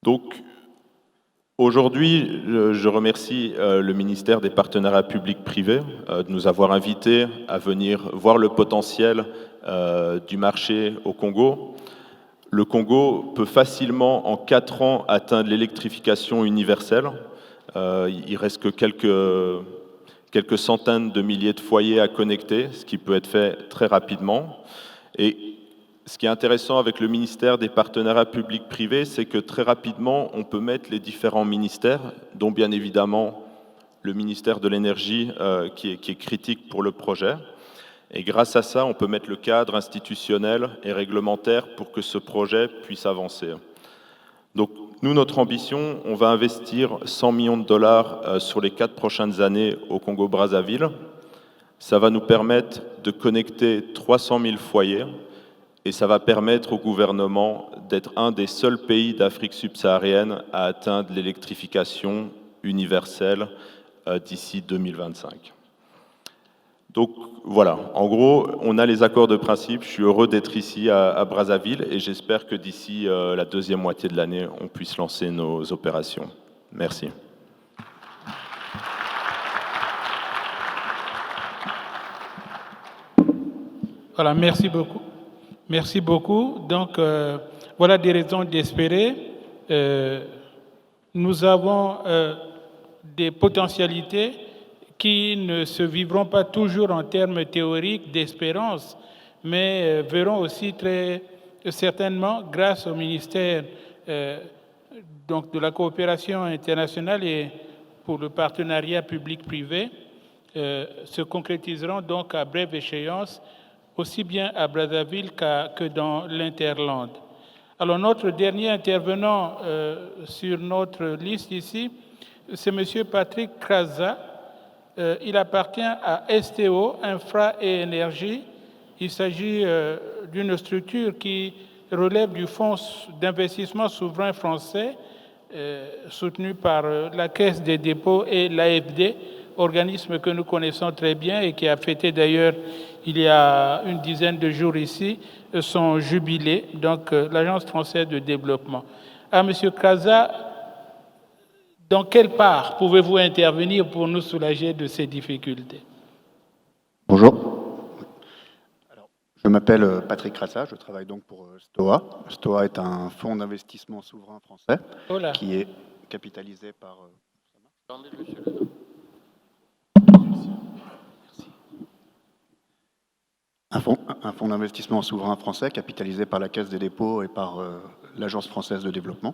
C: Donc, aujourd'hui, je remercie le ministère des Partenariats publics-privés de nous avoir invités à venir voir le potentiel du marché au Congo. Le Congo peut facilement, en 4 ans, atteindre l'électrification universelle. Il reste que quelques centaines de milliers de foyers à connecter, ce qui peut être fait très rapidement. Et Ce qui est intéressant avec le ministère des partenariats publics-privés, c'est que très rapidement, on peut mettre les différents ministères, dont bien évidemment le ministère de l'Énergie, qui est critique pour le projet. Et grâce à ça, on peut mettre le cadre institutionnel et réglementaire pour que ce projet puisse avancer. Donc, nous, notre ambition, on va investir 100 millions de dollars sur les 4 prochaines années au Congo-Brazzaville. Ça va nous permettre de connecter 300 000 foyers et ça va permettre au gouvernement d'être un des seuls pays d'Afrique subsaharienne à atteindre l'électrification universelle d'ici 2025. Donc voilà, en gros, on a les accords de principe. Je suis heureux d'être ici à Brazzaville et j'espère que d'ici la deuxième moitié de l'année, on puisse lancer nos opérations. Merci.
A: Voilà, merci beaucoup. Merci beaucoup. Donc, voilà des raisons d'espérer. Nous avons des potentialités qui ne se vivront pas toujours en termes théoriques d'espérance, mais verront aussi très certainement, grâce au ministère donc de la coopération internationale et pour le partenariat public-privé, se concrétiseront donc à brève échéance, aussi bien à Brazzaville que dans l'Interland. Alors notre dernier intervenant sur notre liste ici, c'est M. Patrick Kraza. Il appartient à STO, Infra et Énergie. Il s'agit d'une structure qui relève du Fonds d'investissement souverain français, soutenu par la Caisse des dépôts et l'AFD, organisme que nous connaissons très bien et qui a fêté d'ailleurs il y a une dizaine de jours ici son jubilé, donc l'Agence française de développement. À M. Kraza, dans quelle part pouvez-vous intervenir pour nous soulager de ces difficultés?
D: Bonjour. Alors, je m'appelle Patrick Kraza, je travaille donc pour STOA. STOA est un fonds d'investissement souverain français qui est capitalisé par... Un fonds d'investissement souverain français capitalisé par la Caisse des dépôts et par l'Agence française de développement,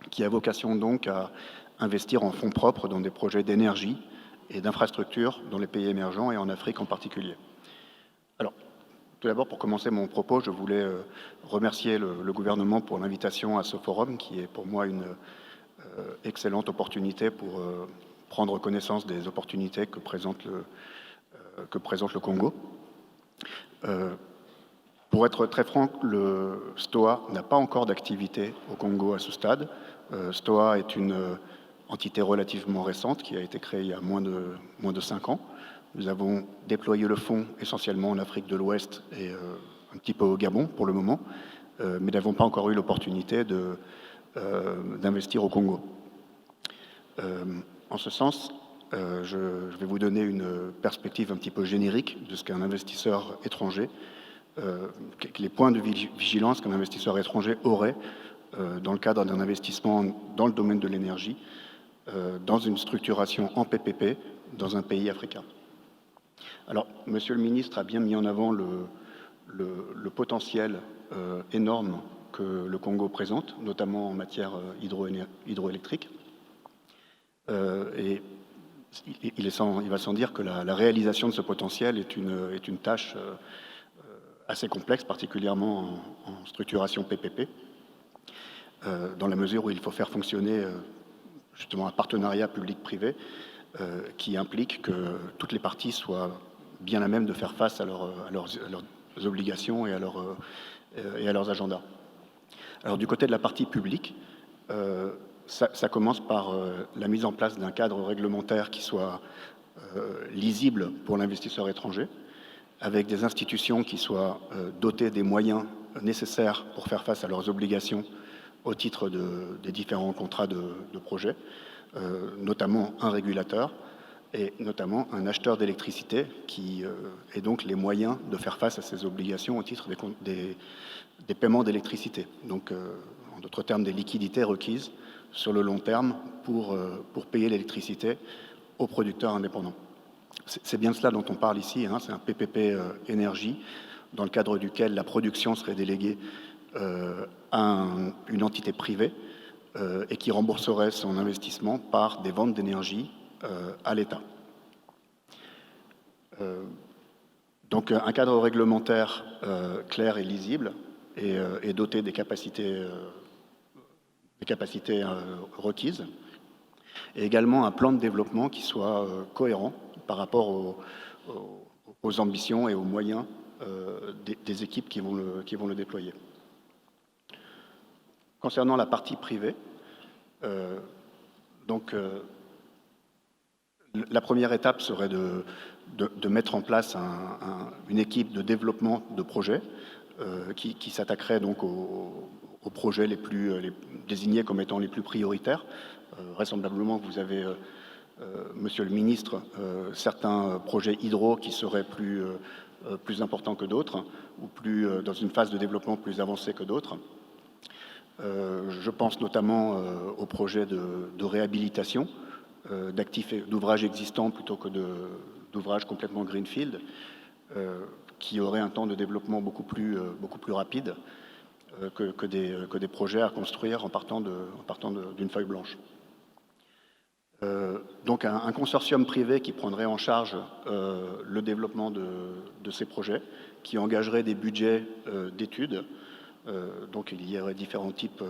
D: qui a vocation donc à investir en fonds propres dans des projets d'énergie et d'infrastructures dans les pays émergents et en Afrique en particulier. Alors, tout d'abord, pour commencer mon propos, je voulais remercier le gouvernement pour l'invitation à ce forum, qui est pour moi une excellente opportunité pour prendre connaissance des opportunités que présente le Congo. Pour être très franc, le STOA n'a pas encore d'activité au Congo à ce stade. STOA est une entité relativement récente qui a été créée il y a moins de 5 ans. Nous avons déployé le fonds essentiellement en Afrique de l'Ouest et un petit peu au Gabon pour le moment, mais n'avons pas encore eu l'opportunité d'investir au Congo. En ce sens, je vais vous donner une perspective un petit peu générique de ce qu'un investisseur étranger, les points de vigilance qu'un investisseur étranger aurait dans le cadre d'un investissement dans le domaine de l'énergie, dans une structuration en PPP, dans un pays africain. Alors, Monsieur le ministre a bien mis en avant le potentiel énorme que le Congo présente, notamment en matière hydroélectrique. Et il va sans dire que la réalisation de ce potentiel est une tâche assez complexe, particulièrement en structuration PPP, dans la mesure où il faut faire fonctionner justement un partenariat public-privé qui implique que toutes les parties soient bien à même de faire face à leurs obligations et à leurs agendas. Alors du côté de la partie publique, ça commence par la mise en place d'un cadre réglementaire qui soit lisible pour l'investisseur étranger, avec des institutions qui soient dotées des moyens nécessaires pour faire face à leurs obligations au titre des différents contrats de projet, notamment un régulateur et notamment un acheteur d'électricité qui ait donc les moyens de faire face à ces obligations au titre des paiements d'électricité. Donc, en d'autres termes, des liquidités requises sur le long terme pour payer l'électricité aux producteurs indépendants. C'est bien de cela dont on parle ici, hein, c'est un PPP énergie. dans le cadre duquel la production serait déléguée à une entité privée et qui rembourserait son investissement par des ventes d'énergie à l'État. Donc un cadre réglementaire clair et lisible et doté des capacités requises, et également un plan de développement qui soit cohérent par rapport aux ambitions et aux moyens des équipes qui vont le déployer. Concernant la partie privée, la première étape serait de mettre en place une équipe de développement de projets qui s'attaquerait donc aux projets les désignés comme étant les plus prioritaires. Vraisemblablement, vous avez, Monsieur le Ministre, certains projets hydro qui seraient plus importants que d'autres, ou dans une phase de développement plus avancée que d'autres. Je pense notamment aux projets de réhabilitation d'ouvrages existants plutôt que d'ouvrages complètement greenfield, qui auraient un temps de développement beaucoup plus rapide que des projets à construire en partant d'une feuille blanche. Donc un consortium privé qui prendrait en charge le développement de ces projets, qui engagerait des budgets d'études. Donc il y aurait différents types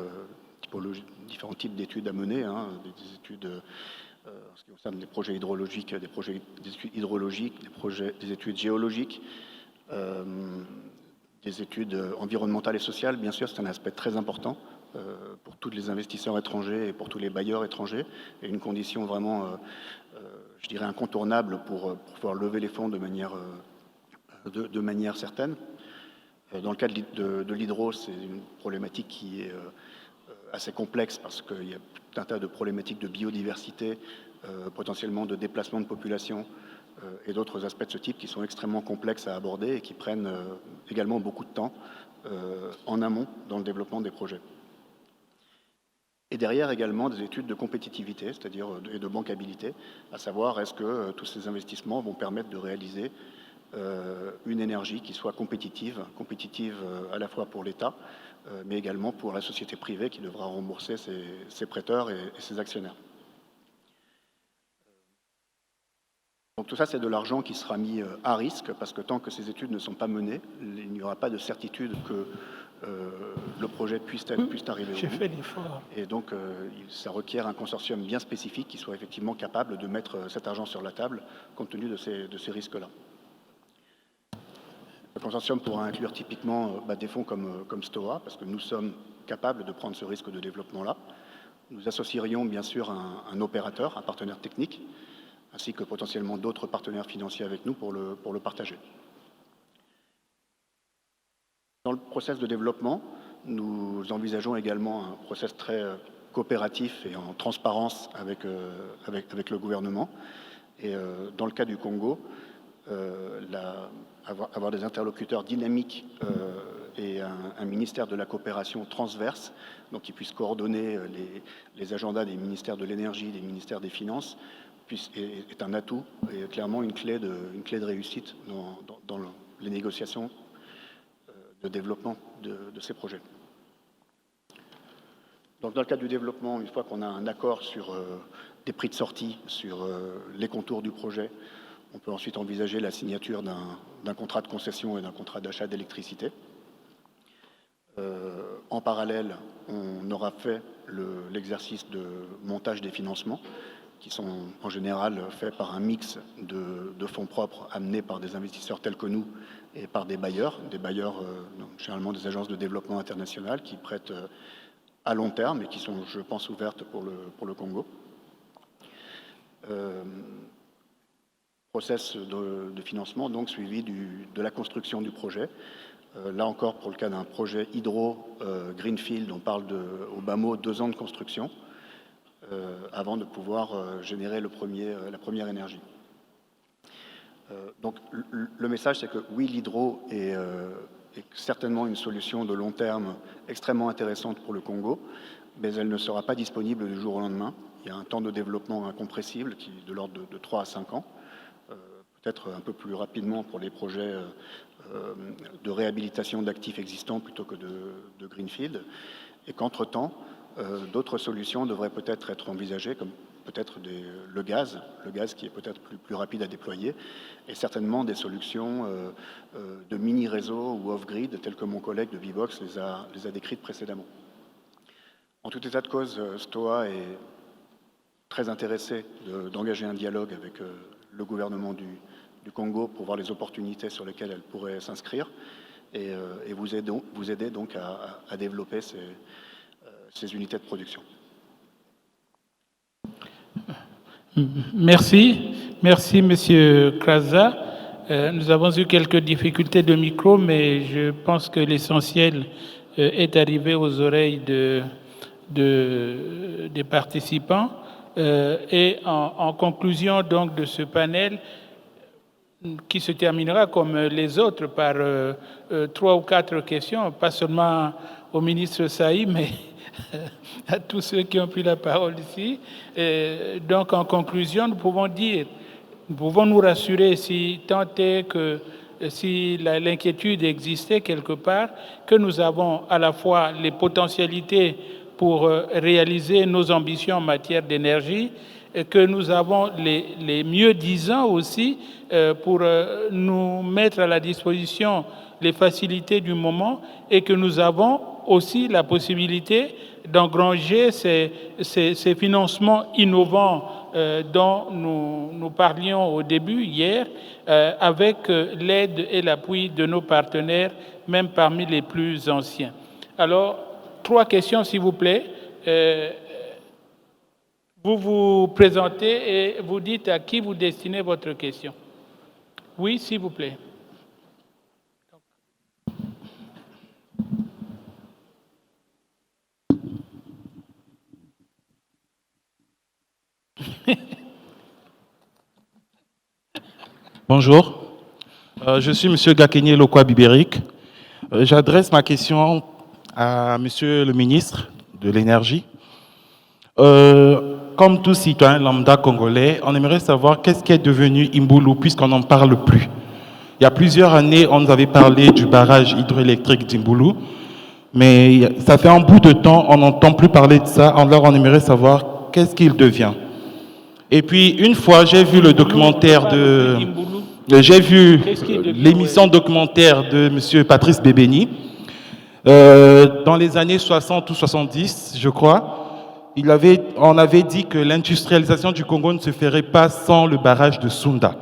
D: d'études à mener, des études en ce qui concerne des projets hydrologiques, des études géologiques, des études environnementales et sociales. Bien sûr, c'est un aspect très important pour tous les investisseurs étrangers et pour tous les bailleurs étrangers, et une condition vraiment, je dirais, incontournable pour pouvoir lever les fonds de manière certaine. Dans le cadre de l'hydro, c'est une problématique qui est assez complexe parce qu'il y a tout un tas de problématiques de biodiversité, potentiellement de déplacement de population et d'autres aspects de ce type qui sont extrêmement complexes à aborder et qui prennent également beaucoup de temps en amont dans le développement des projets. Et derrière également des études de compétitivité, c'est-à-dire et de bancabilité, à savoir est-ce que tous ces investissements vont permettre de réaliser une énergie qui soit compétitive à la fois pour l'État, mais également pour la société privée qui devra rembourser ses prêteurs et ses actionnaires. Donc tout ça, c'est de l'argent qui sera mis à risque, parce que tant que ces études ne sont pas menées, il n'y aura pas de certitude que le projet puisse arriver au bout.
A: J'ai fait l'effort.
D: Et donc, ça requiert un consortium bien spécifique qui soit effectivement capable de mettre cet argent sur la table, compte tenu de ces risques-là. Le consortium pourra inclure typiquement des fonds comme STOA, parce que nous sommes capables de prendre ce risque de développement-là. Nous associerions bien sûr un opérateur, un partenaire technique, ainsi que potentiellement d'autres partenaires financiers avec nous pour le partager. Dans le process de développement, nous envisageons également un process très coopératif et en transparence avec le gouvernement. Et dans le cas du Congo, avoir des interlocuteurs dynamiques et un ministère de la coopération transverse, donc qui puisse coordonner les agendas des ministères de l'énergie, des ministères des finances, est un atout et clairement une clé de réussite dans les négociations de développement de ces projets. Donc dans le cadre du développement, une fois qu'on a un accord sur des prix de sortie, sur les contours du projet, on peut ensuite envisager la signature d'un contrat de concession et d'un contrat d'achat d'électricité. En parallèle, on aura fait l'exercice de montage des financements, qui sont en général faits par un mix de fonds propres amenés par des investisseurs tels que nous et par des bailleurs généralement des agences de développement international qui prêtent à long terme et qui sont, je pense, ouvertes pour le Congo. Process de financement, donc suivi de la construction du projet. Là encore, pour le cas d'un projet hydro Greenfield, on parle au bas mot 2 ans de construction avant de pouvoir générer la première énergie. Donc le message, c'est que oui, l'hydro est certainement une solution de long terme extrêmement intéressante pour le Congo, mais elle ne sera pas disponible du jour au lendemain. Il y a un temps de développement incompressible qui est de l'ordre de 3 à 5 ans. Peut-être un peu plus rapidement pour les projets de réhabilitation d'actifs existants plutôt que de greenfield, et qu'entre-temps, d'autres solutions devraient peut-être être envisagées, comme peut-être le gaz qui est peut-être plus rapide à déployer, et certainement des solutions de mini-réseaux ou off-grid, telles que mon collègue de Bbox les a décrites précédemment. En tout état de cause, STOA est très intéressé d'engager un dialogue avec le gouvernement du Congo pour voir les opportunités sur lesquelles elle pourrait s'inscrire et vous aider donc à développer ces unités de production.
A: Merci Monsieur Kraza. Nous avons eu quelques difficultés de micro, mais je pense que l'essentiel est arrivé aux oreilles des participants. Et en conclusion donc de ce panel, qui se terminera comme les autres par 3 ou 4 questions, pas seulement au ministre Saï, mais à tous ceux qui ont pris la parole ici. Donc en conclusion, nous pouvons nous rassurer si tant est que si l'inquiétude existait quelque part, que nous avons à la fois les potentialités pour réaliser nos ambitions en matière d'énergie, et que nous avons les mieux-disants aussi pour nous mettre à la disposition les facilités du moment, et que nous avons aussi la possibilité d'engranger ces financements innovants dont nous parlions au début hier, avec l'aide et l'appui de nos partenaires, même parmi les plus anciens. Alors, 3 questions, s'il vous plaît. Vous vous présentez et vous dites à qui vous destinez votre question. Oui, s'il vous plaît.
E: Bonjour, je suis M. Gakenye Lokwa Bibéric. J'adresse ma question à Monsieur le ministre de l'Énergie. Comme tout citoyen lambda congolais, on aimerait savoir qu'est-ce qui est devenu Imbulu puisqu'on n'en parle plus. Il y a plusieurs années, on nous avait parlé du barrage hydroélectrique d'Imbulu, mais ça fait un bout de temps, on n'entend plus parler de ça. Alors on aimerait savoir qu'est-ce qu'il devient. Et puis une fois, j'ai vu le documentaire j'ai vu l'émission documentaire de M. Patrice Bébéni. Dans les années 60 ou 70, je crois, on avait dit que l'industrialisation du Congo ne se ferait pas sans le barrage de Sunda.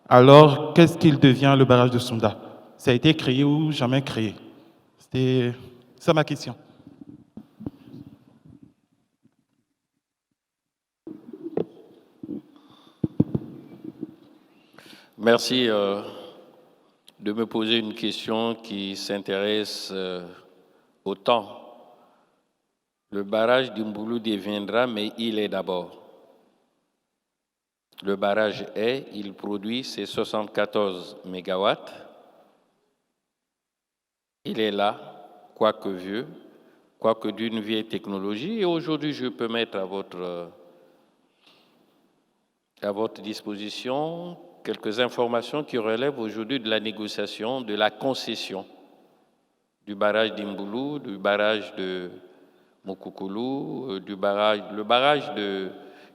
E: Alors, qu'est-ce qu'il devient, le barrage de Sunda? Ça a été créé ou jamais créé? C'était ça ma question.
B: Merci de me poser une question qui s'intéresse au temps. Le barrage d'Imbulu deviendra, mais il est d'abord. Le barrage il produit ses 74 mégawatts. Il est là, quoique vieux, quoique d'une vieille technologie. Et aujourd'hui, je peux mettre à votre disposition quelques informations qui relèvent aujourd'hui de la négociation, de la concession du barrage d'Imbulu, du barrage de Mokukulu, le barrage de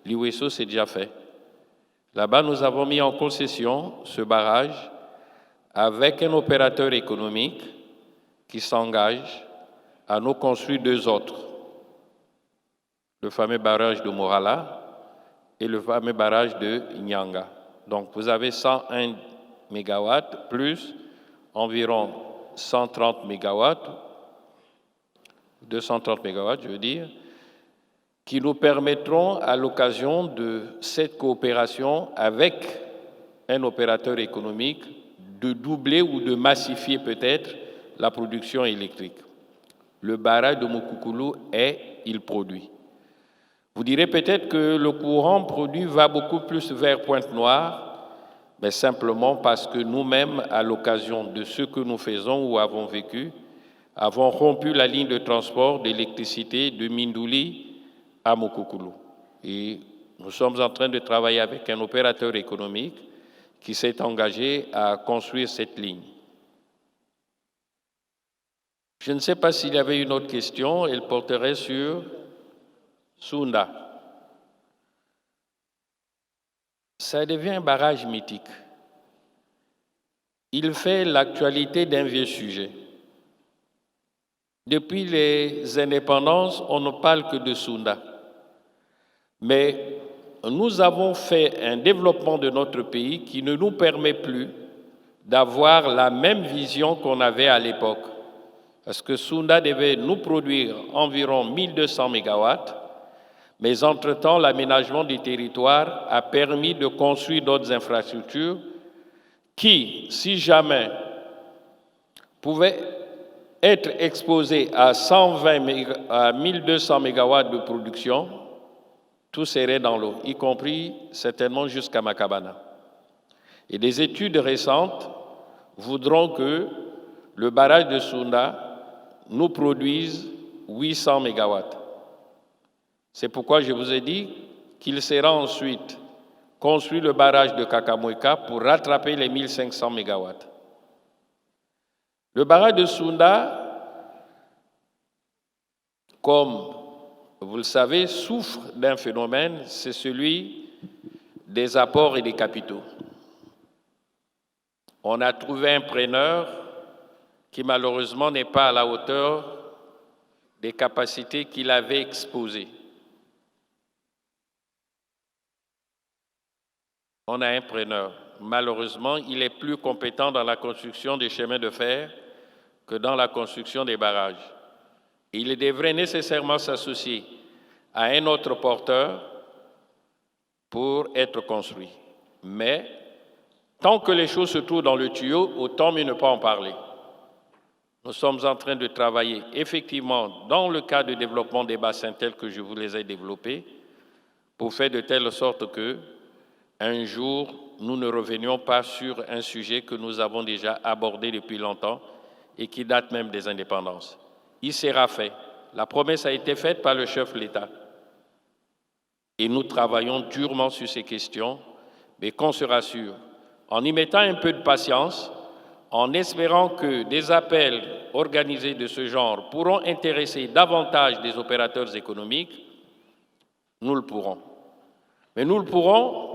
B: Liweso, c'est déjà fait. Là-bas, nous avons mis en concession ce barrage avec un opérateur économique qui s'engage à nous construire 2 autres. Le fameux barrage de Morala et le fameux barrage de Nyanga. Donc, vous avez 101 mégawatts plus environ 130 mégawatts, 230 mégawatts, je veux dire, qui nous permettront, à l'occasion de cette coopération avec un opérateur économique, de doubler ou de massifier peut-être la production électrique. Le barrage de Mokukulu il produit. Vous direz peut-être que le courant produit va beaucoup plus vers Pointe-Noire, mais simplement parce que nous-mêmes, à l'occasion de ce que nous faisons ou avons vécu, avons rompu la ligne de transport d'électricité de Mindouli à Mokukulu. Et nous sommes en train de travailler avec un opérateur économique qui s'est engagé à construire cette ligne. Je ne sais pas s'il y avait une autre question, elle porterait sur Sounda. Ça devient un barrage mythique. Il fait l'actualité d'un vieux sujet. Depuis les indépendances, on ne parle que de Sounda. Mais nous avons fait un développement de notre pays qui ne nous permet plus d'avoir la même vision qu'on avait à l'époque. Parce que Sounda devait nous produire environ 1200 mégawatts, mais entre-temps, l'aménagement du territoire a permis de construire d'autres infrastructures qui, si jamais, pouvaient être exposées à 1200 mégawatts de production, tout serait dans l'eau, y compris certainement jusqu'à Makabana. Et des études récentes voudront que le barrage de Sounda nous produise 800 mégawatts. C'est pourquoi je vous ai dit qu'il sera ensuite construit le barrage de Kakamweka pour rattraper les 1500 mégawatts. Le barrage de Sounda, comme vous le savez, souffre d'un phénomène, c'est celui des apports et des capitaux. On a trouvé un preneur qui malheureusement n'est pas à la hauteur des capacités qu'il avait exposées. On a un preneur. Malheureusement, il est plus compétent dans la construction des chemins de fer que dans la construction des barrages. Il devrait nécessairement s'associer à un autre porteur pour être construit. Mais tant que les choses se trouvent dans le tuyau, autant mieux ne pas en parler. Nous sommes en train de travailler effectivement dans le cadre de développement des bassins tels que je vous les ai développés pour faire de telle sorte que un jour, nous ne revenions pas sur un sujet que nous avons déjà abordé depuis longtemps et qui date même des indépendances. Il sera fait. La promesse a été faite par le chef de l'État. Et nous travaillons durement sur ces questions, mais qu'on se rassure, en y mettant un peu de patience, en espérant que des appels organisés de ce genre pourront intéresser davantage des opérateurs économiques, nous le pourrons. Mais nous le pourrons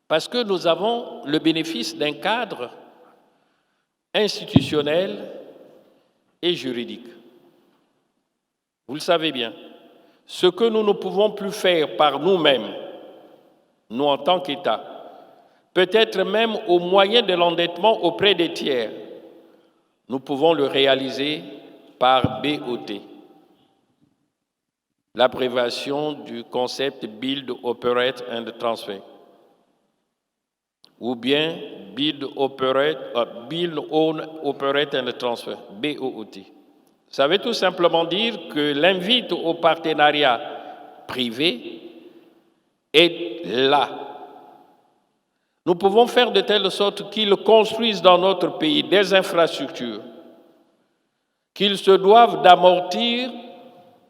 B: parce que nous avons le bénéfice d'un cadre institutionnel et juridique. Vous le savez bien, ce que nous ne pouvons plus faire par nous-mêmes, nous en tant qu'État, peut-être même au moyen de l'endettement auprès des tiers, nous pouvons le réaliser par BOT. L'abréviation du concept Build, Operate and Transfer, ou bien Build, Own, Operate and Transfer, BOOT. Ça veut tout simplement dire que l'invite au partenariat privé est là. Nous pouvons faire de telle sorte qu'ils construisent dans notre pays des infrastructures qu'ils se doivent d'amortir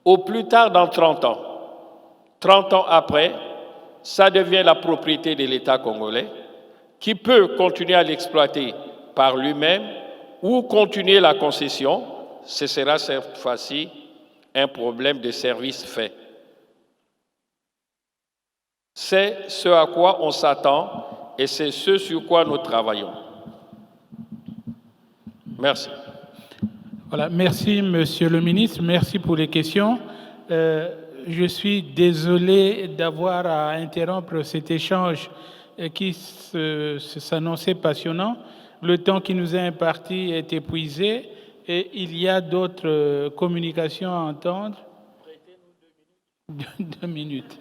B: au plus tard dans 30 ans. 30 ans après, ça devient la propriété de l'État congolais qui peut continuer à l'exploiter par lui-même ou continuer la concession. Ce sera cette fois-ci un problème de service fait. C'est ce à quoi on s'attend et c'est ce sur quoi nous travaillons. Merci.
A: Voilà, merci Monsieur le ministre, merci pour les questions. Je suis désolé d'avoir à interrompre cet échange qui s'annonçait passionnant. Le temps qui nous est imparti est épuisé et il y a d'autres communications à entendre. 2 minutes.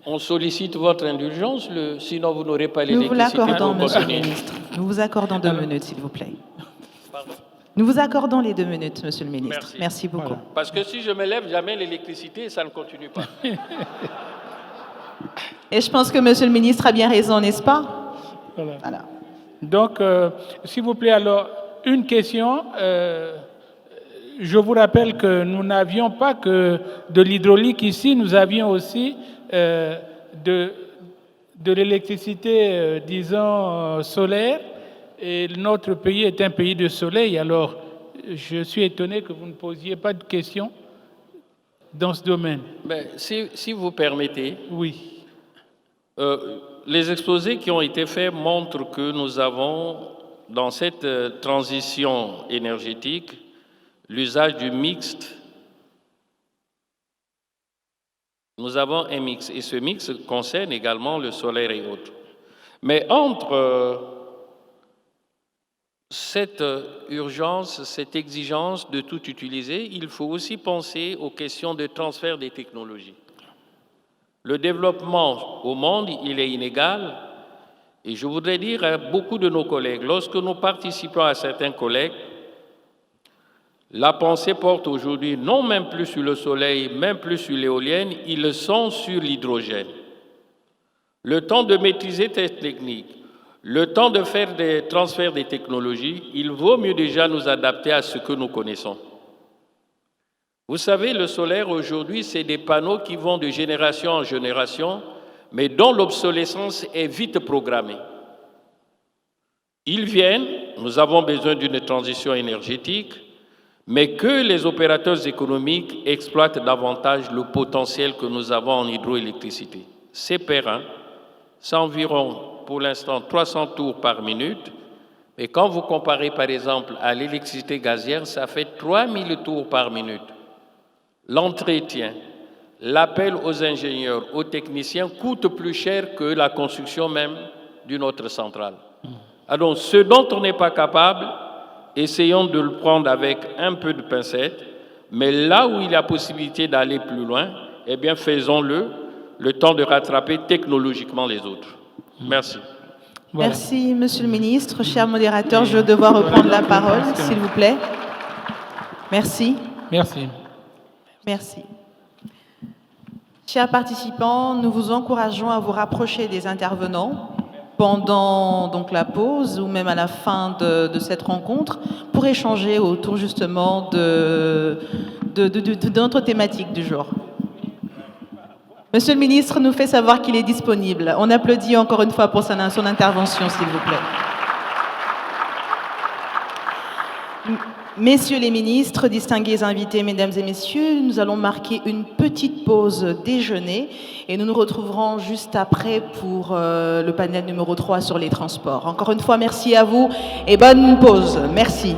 B: On sollicite votre indulgence, sinon vous n'aurez pas
F: Nous vous
B: l'électricité.
F: l'accordons, Monsieur le ministre. Nous vous accordons 2 minutes, s'il vous plaît.
B: Pardon.
F: Nous vous accordons les 2 minutes, Monsieur le ministre.
B: Merci.
F: Merci beaucoup.
A: Voilà.
B: Parce que si je me lève, jamais l'électricité, ça ne continue pas.
F: Et je pense que Monsieur le ministre a bien raison, n'est-ce pas?
A: Voilà.
F: Voilà.
A: Donc, s'il vous plaît, alors, une question. Je vous rappelle que nous n'avions pas que de l'hydraulique ici, nous avions aussi de l'électricité, disons, solaire. Et notre pays est un pays de soleil, alors je suis étonné que vous ne posiez pas de questions dans ce domaine.
B: Mais si vous permettez,
A: Oui.
B: les exposés qui ont été faits montrent que nous avons, dans cette transition énergétique, l'usage du mixte. Nous avons un mix, et ce mix concerne également le solaire et autres. Mais entre cette urgence, cette exigence de tout utiliser, il faut aussi penser aux questions de transfert des technologies. Le développement au monde, il est inégal, et je voudrais dire à beaucoup de nos collègues, lorsque nous participons à certains collègues, la pensée porte aujourd'hui non même plus sur le soleil, même plus sur l'éolienne, ils sont sur l'hydrogène. Le temps de maîtriser cette technique, le temps de faire des transferts des technologies, il vaut mieux déjà nous adapter à ce que nous connaissons. Vous savez, le solaire aujourd'hui, c'est des panneaux qui vont de génération en génération, mais dont l'obsolescence est vite programmée. Ils viennent, nous avons besoin d'une transition énergétique, mais que les opérateurs économiques exploitent davantage le potentiel que nous avons en hydroélectricité. C'est périn, c'est environ, pour l'instant, 300 tours par minute, mais quand vous comparez, par exemple, à l'électricité gazière, ça fait 3000 tours par minute. L'entretien, l'appel aux ingénieurs, aux techniciens coûte plus cher que la construction même d'une autre centrale. Alors, ce dont on n'est pas capable, essayons de le prendre avec un peu de pincette, mais là où il y a possibilité d'aller plus loin, eh bien, faisons-le, le temps de rattraper technologiquement les autres. Merci.
A: Voilà.
F: Merci, Monsieur le Ministre. Cher modérateur, je vais devoir reprendre la parole, s'il vous plaît. Merci.
A: Merci.
F: Merci. Chers participants, nous vous encourageons à vous rapprocher des intervenants pendant donc la pause ou même à la fin de cette rencontre pour échanger autour justement de notre thématique du jour. Monsieur le ministre nous fait savoir qu'il est disponible. On applaudit encore une fois pour son intervention, s'il vous plaît. Messieurs les ministres, distingués invités, mesdames et messieurs, nous allons marquer une petite pause déjeuner et nous nous retrouverons juste après pour le panel numéro 3 sur les transports. Encore une fois, merci à vous et bonne pause. Merci.